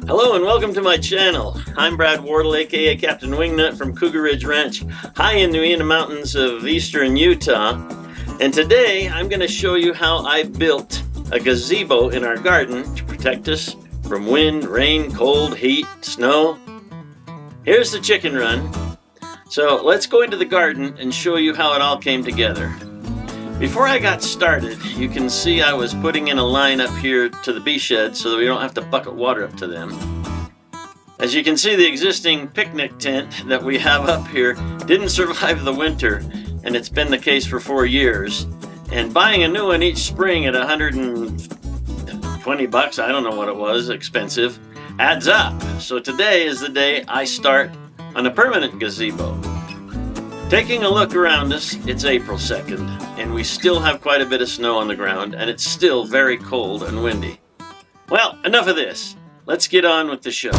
Hello and welcome to my channel. I'm Brad Wardle, aka Captain Wingnut from Cougar Ridge Ranch, high in the Uinta Mountains of eastern Utah. And today I'm going to show you how I built a gazebo in our garden to protect us from wind, rain, cold, heat, snow. Here's the chicken run. So let's go into the garden and show you how it all came together. Before I got started, you can see I was putting in a line up here to the bee shed so that we don't have to bucket water up to them. As you can see, the existing picnic tent that we have up here didn't survive the winter, and it's been the case for 4 years. And buying a new one each spring at $120, I don't know what it was, expensive, adds up. So today is the day I start on a permanent gazebo. Taking a look around us, it's April 2nd, and we still have quite a bit of snow on the ground, and it's still very cold and windy. Well, enough of this. Let's get on with the show.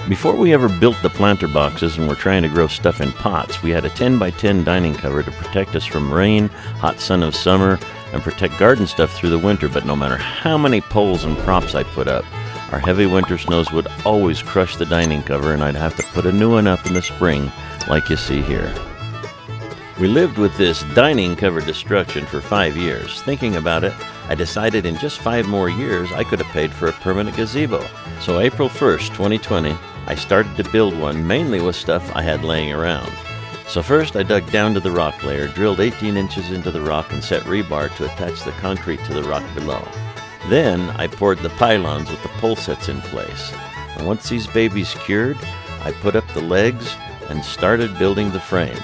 Before we ever built the planter boxes and were trying to grow stuff in pots, we had a 10x10 dining cover to protect us from rain, hot sun of summer, and protect garden stuff through the winter. But no matter how many poles and props I put up, our heavy winter snows would always crush the dining cover, and I'd have to put a new one up in the spring, like you see here. We lived with this dining cover destruction for 5 years. Thinking about it, I decided in just 5 more years I could have paid for a permanent gazebo. So April 1st, 2020, I started to build one, mainly with stuff I had laying around. So first I dug down to the rock layer, drilled 18 inches into the rock, and set rebar to attach the concrete to the rock below. Then I poured the pylons with the pole sets in place. And once these babies cured, I put up the legs and started building the frame.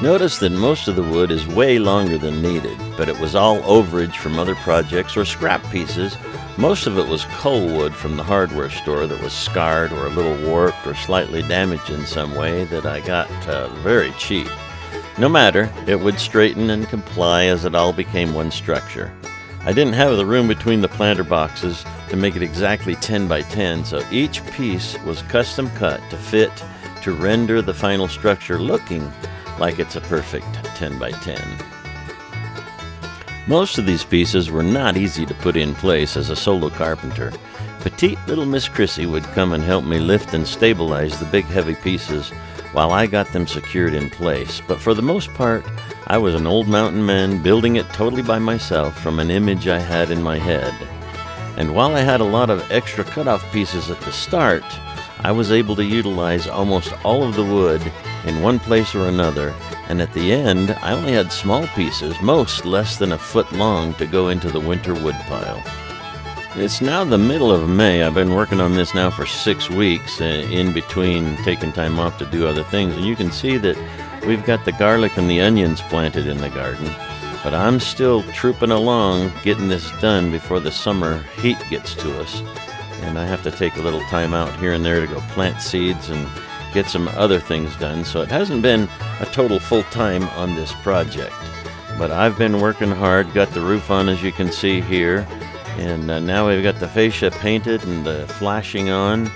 Notice that most of the wood is way longer than needed, but it was all overage from other projects or scrap pieces. Most of it was coal wood from the hardware store that was scarred or a little warped or slightly damaged in some way that I got very cheap. No matter, it would straighten and comply as it all became one structure. I didn't have the room between the planter boxes to make it exactly 10x10, so each piece was custom cut to fit to render the final structure looking like it's a perfect 10x10. Most of these pieces were not easy to put in place as a solo carpenter. Petite little Miss Chrissy would come and help me lift and stabilize the big heavy pieces while I got them secured in place, but for the most part, I was an old mountain man building it totally by myself from an image I had in my head. And while I had a lot of extra cutoff pieces at the start, I was able to utilize almost all of the wood in one place or another, and at the end, I only had small pieces, most less than a foot long, to go into the winter wood pile. It's now the middle of May. I've been working on this now for 6 weeks, in between taking time off to do other things, and you can see that we've got the garlic and the onions planted in the garden, but I'm still trooping along getting this done before the summer heat gets to us. And I have to take a little time out here and there to go plant seeds and get some other things done. So it hasn't been a total full time on this project. But I've been working hard, got the roof on as you can see here. And now we've got the fascia painted and the flashing on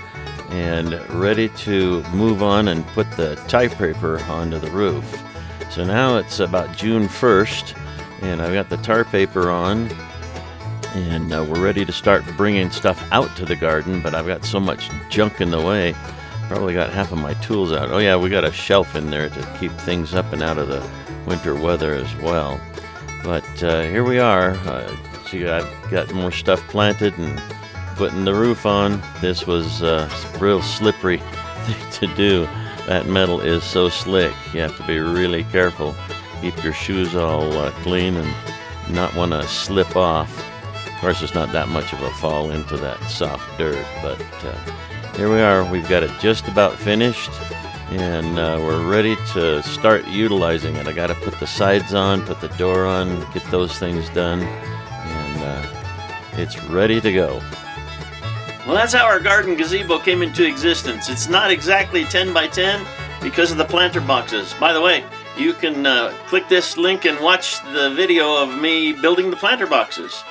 and ready to move on and put the tie paper onto the roof. So now it's about June 1st and I've got the tar paper on, and we're ready to start bringing stuff out to the garden, but I've got so much junk in the way. Probably got half of my tools out. Oh yeah, we got a shelf in there to keep things up and out of the winter weather as well. But here we are. See, I've got more stuff planted and putting the roof on. This was a real slippery thing to do. That metal is so slick. You have to be really careful. Keep your shoes all clean and not want to slip off. Of course, it's not that much of a fall into that soft dirt, but here we are. We've got it just about finished, and we're ready to start utilizing it. I got to put the sides on, put the door on, get those things done, and it's ready to go. Well, that's how our garden gazebo came into existence. It's not exactly 10x10 because of the planter boxes. By the way, you can click this link and watch the video of me building the planter boxes.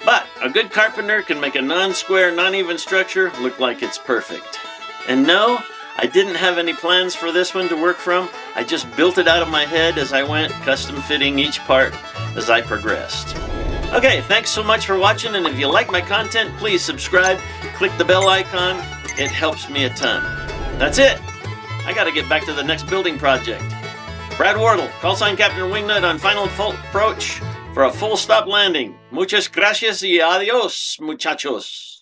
But a good carpenter can make a non-square, non-even structure look like it's perfect. And no, I didn't have any plans for this one to work from. I just built it out of my head as I went, custom fitting each part as I progressed. Okay, thanks so much for watching, and if you like my content, please subscribe, click the bell icon. It helps me a ton. That's it. I gotta get back to the next building project. Brad Wardle, call sign Captain Wingnut on final approach for a full stop landing. Muchas gracias y adios, muchachos.